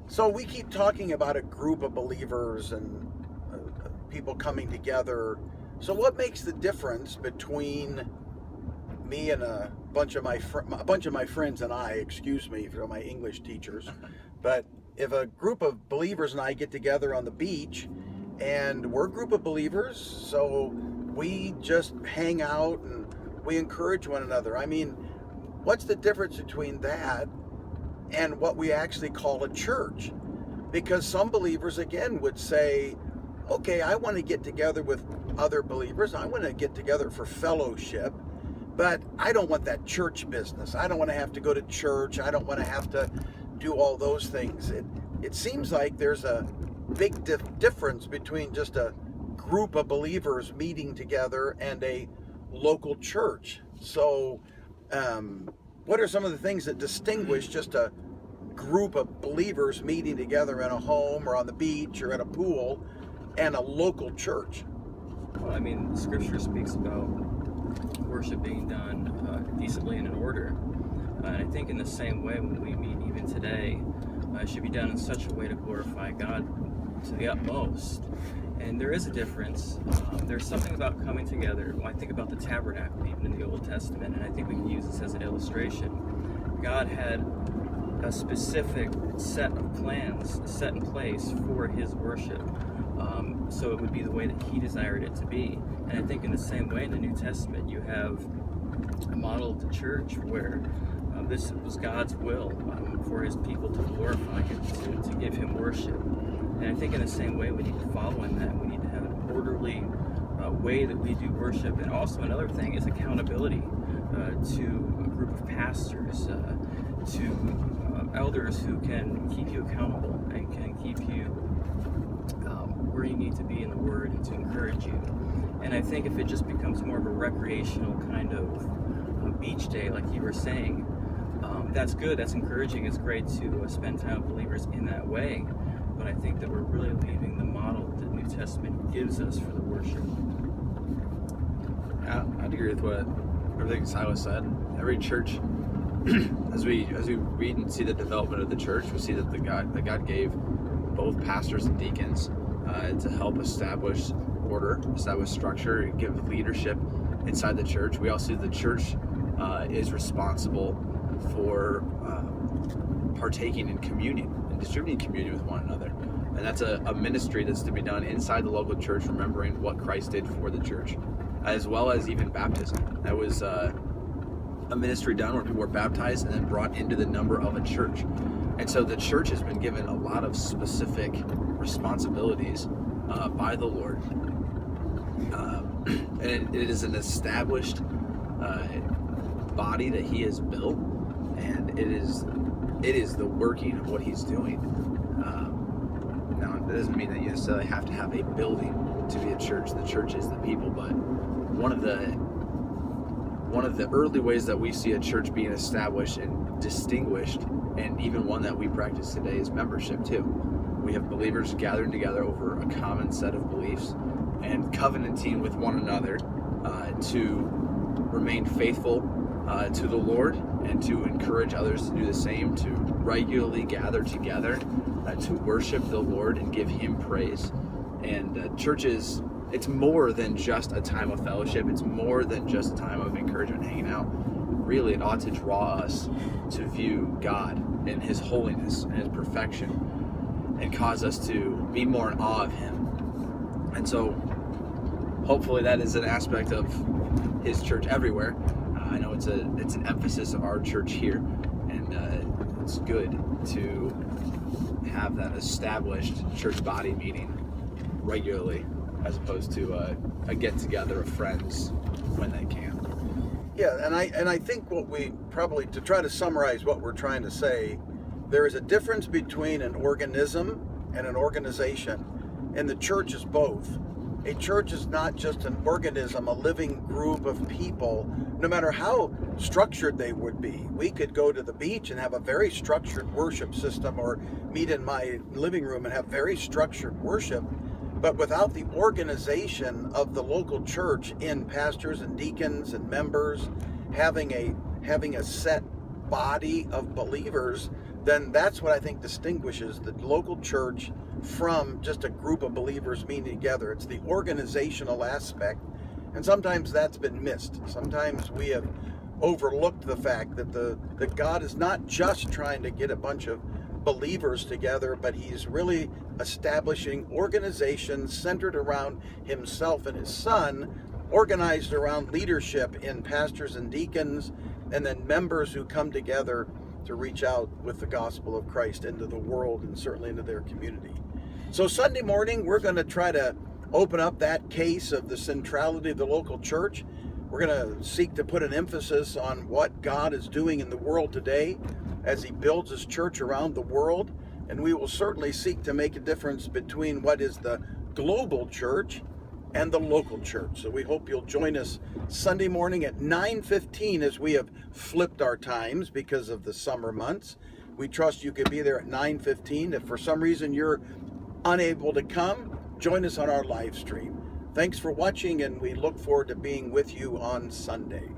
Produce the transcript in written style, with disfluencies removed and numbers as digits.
So we keep talking about a group of believers and people coming together. So what makes the difference between me and a bunch of my friends and I, excuse me for my English teachers, but if a group of believers and I get together on the beach, and we're a group of believers, so we just hang out and we encourage one another. I mean, what's the difference between that and what we actually call a church? Because some believers, again, would say, okay, I want to get together with other believers. I want to get together for fellowship, but I don't want that church business. I don't want to have to go to church. I don't want to have to do all those things. It seems like there's a big difference between just a group of believers meeting together and a local church. So what are some of the things that distinguish just a group of believers meeting together in a home or on the beach or at a pool and a local church? Well, I mean, Scripture speaks about worship being done decently and in order. And I think in the same way, when we meet even today, it should be done in such a way to glorify God to the utmost. And there is a difference. There's something about coming together. When I think about the tabernacle, even in the Old Testament, and I think we can use this as an illustration. God had a specific set of plans set in place for his worship. So it would be the way that he desired it to be. And I think in the same way in the New Testament, you have a model of the church where this was God's will for his people to glorify him, to give him worship. And I think in the same way, we need to follow in that. We need to have an orderly way that we do worship. And also another thing is accountability to a group of pastors, to elders who can keep you accountable and can keep you where you need to be in the Word and to encourage you. And I think if it just becomes more of a recreational kind of beach day, like you were saying, that's good, that's encouraging, it's great to spend time with believers in that way. But I think that we're really leaving the model that the New Testament gives us for the worship. Yeah, I'd agree with everything Silas said. Every church, as we read and see the development of the church, we see that God gave both pastors and deacons to help establish order, establish structure, and give leadership inside the church. We also see the church is responsible for partaking in communion and distributing communion with one another. And that's a ministry that's to be done inside the local church, remembering what Christ did for the church, as well as even baptism. That was a ministry done where people were baptized and then brought into the number of a church. And so the church has been given a lot of specific responsibilities by the Lord. And it is an established body that he has built, and it is the working of what he's doing. Now, it doesn't mean that you necessarily have to have a building to be a church. The church is the people, but one of the early ways that we see a church being established and distinguished, and even one that we practice today, is membership too. We have believers gathering together over a common set of beliefs and covenanting with one another to remain faithful to the Lord and to encourage others to do the same, to regularly gather together to worship the Lord and give him praise. And churches, it's more than just a time of fellowship. It's more than just a time of encouragement and hanging out. Really, it ought to draw us to view God and his holiness and his perfection and cause us to be more in awe of him. And so hopefully that is an aspect of his church everywhere. I know it's an emphasis of our church here, and it's good to have that established church body meeting regularly, as opposed to a get-together of friends when they can. Yeah, and I think what we probably, to try to summarize what we're trying to say, there is a difference between an organism and an organization, and the church is both. A church is not just an organism, a living group of people, no matter how structured they would be. We could go to the beach and have a very structured worship system, or meet in my living room and have very structured worship. But without the organization of the local church in pastors and deacons and members having a set body of believers, then that's what I think distinguishes the local church from just a group of believers meeting together. It's the organizational aspect, and sometimes that's been missed. Sometimes we have overlooked the fact that God is not just trying to get a bunch of believers together, but he's really establishing organizations centered around himself and his son, organized around leadership in pastors and deacons, and then members who come together to reach out with the gospel of Christ into the world and certainly into their community. So Sunday morning, we're going to try to open up that case of the centrality of the local church. We're going to seek to put an emphasis on what God is doing in the world today as he builds his church around the world. And we will certainly seek to make a difference between what is the global church and the local church. So we hope you'll join us Sunday morning at 9:15 as we have flipped our times because of the summer months. We trust you could be there at 9:15. If for some reason you're unable to come, join us on our live stream. Thanks for watching, and we look forward to being with you on Sunday.